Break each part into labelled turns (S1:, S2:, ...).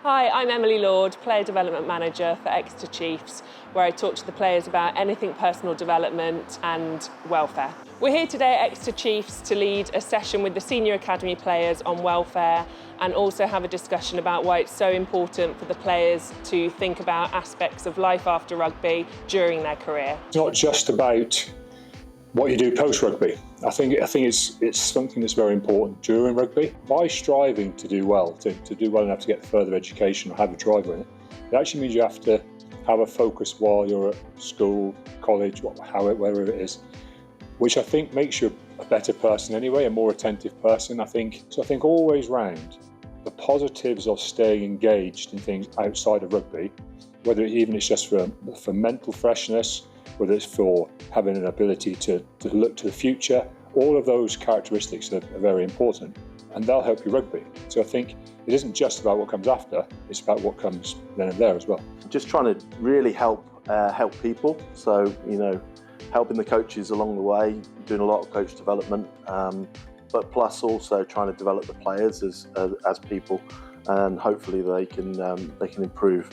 S1: Hi, I'm Emily Lord, Player Development Manager for Exeter Chiefs, where I talk to the players about anything personal development and welfare. We're here today at Exeter Chiefs to lead a session with the senior academy players on welfare and also have a discussion about why it's so important for the players to think about aspects of life after rugby during their career.
S2: It's not just about what you do post-rugby. I think it's something that's very important during rugby. By striving to do well, to do well enough to get further education or have a driver in it, it actually means you have to have a focus while you're at school, college, wherever it is, which I think makes you a better person anyway, a more attentive person. I think always round, the positives of staying engaged in things outside of rugby, whether even it's just for mental freshness, whether it's for having an ability to look to the future, all of those characteristics are very important, and they'll help you rugby. So I think it isn't just about what comes after, it's about what comes then and there as well.
S3: Just trying to really help people, so helping the coaches along the way, doing a lot of coach development, but plus also trying to develop the players as people, and hopefully they can improve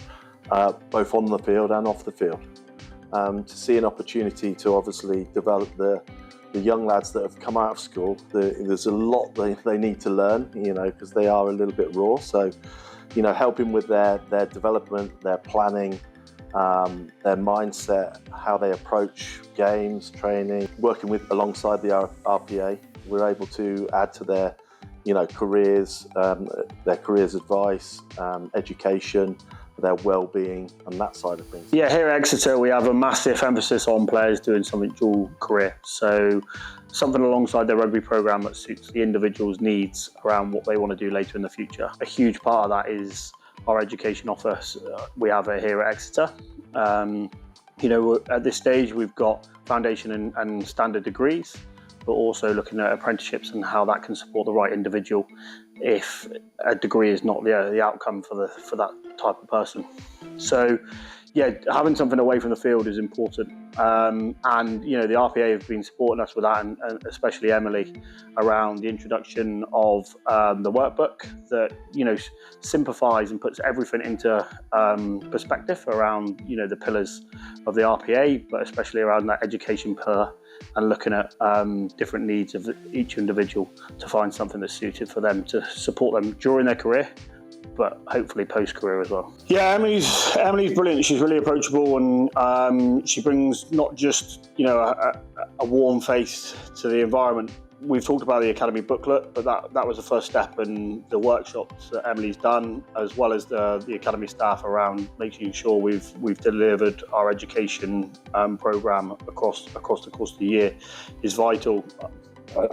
S3: both on the field and off the field. To see an opportunity to obviously develop the young lads that have come out of school, there's a lot they need to learn, because they are a little bit raw. So, helping with their development, their planning, their mindset, how they approach games, training, working alongside the RPA, we're able to add to their, careers advice, education, their well-being and that side of things.
S4: Yeah, here at Exeter we have a massive emphasis on players doing something dual career. So something alongside their rugby programme that suits the individual's needs around what they want to do later in the future. A huge part of that is our education office we have here at Exeter. At this stage we've got foundation and standard degrees, but also looking at apprenticeships and how that can support the right individual if a degree is not the outcome for that type of person. So, yeah, having something away from the field is important. And the RPA have been supporting us with that, and especially Emily, around the introduction of the workbook that simplifies and puts everything into perspective around the pillars of the RPA, but especially around that education pillar, and looking at different needs of each individual to find something that's suited for them to support them during their career, but hopefully post-career as well. Yeah, Emily's brilliant. She's really approachable, and she brings not just a warm face to the environment. We've talked about the academy booklet, but that was the first step in the workshops that Emily's done, as well as the academy staff around making sure we've delivered our education programme across the course of the year is vital.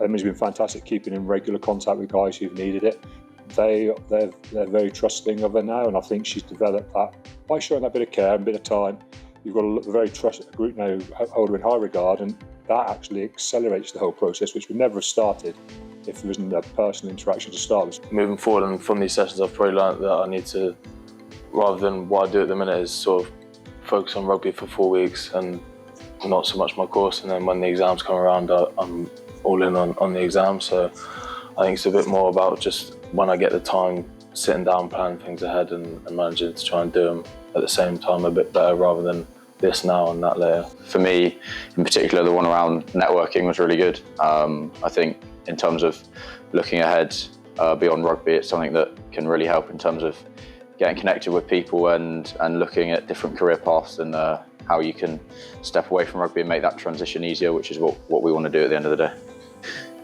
S2: Emily's been fantastic, keeping in regular contact with guys who've needed it. They're very trusting of her now, and I think she's developed that by showing that bit of care and a bit of time. You've got a very trusted group now, hold her in high regard, and that actually accelerates the whole process, which would never have started if there wasn't a personal interaction to start with.
S5: Moving forward and from these sessions, I've probably learned that I need to, rather than what I do at the minute, is sort of focus on rugby for 4 weeks and not so much my course, and then when the exams come around, I'm all in on the exams. So I think it's a bit more about just when I get the time, sitting down, planning things ahead and managing to try and do them at the same time a bit better, rather than this now and that later.
S6: For me, in particular, the one around networking was really good. I think in terms of looking ahead beyond rugby, it's something that can really help in terms of getting connected with people and looking at different career paths and how you can step away from rugby and make that transition easier, which is what we want to do at the end of the day.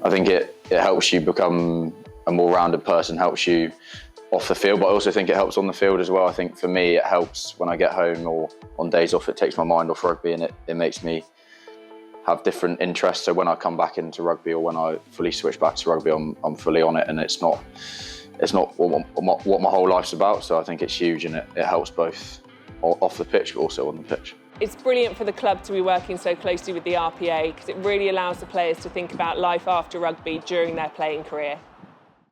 S6: I think it helps you become a more rounded person, helps you off the field, but I also think it helps on the field as well. I think for me, it helps when I get home or on days off, it takes my mind off rugby, and it makes me have different interests. So when I come back into rugby, or when I fully switch back to rugby, I'm fully on it, and it's not what my whole life's about. So I think it's huge, and it helps both off the pitch, but also on the pitch.
S1: It's brilliant for the club to be working so closely with the RPA, because it really allows the players to think about life after rugby during their playing career.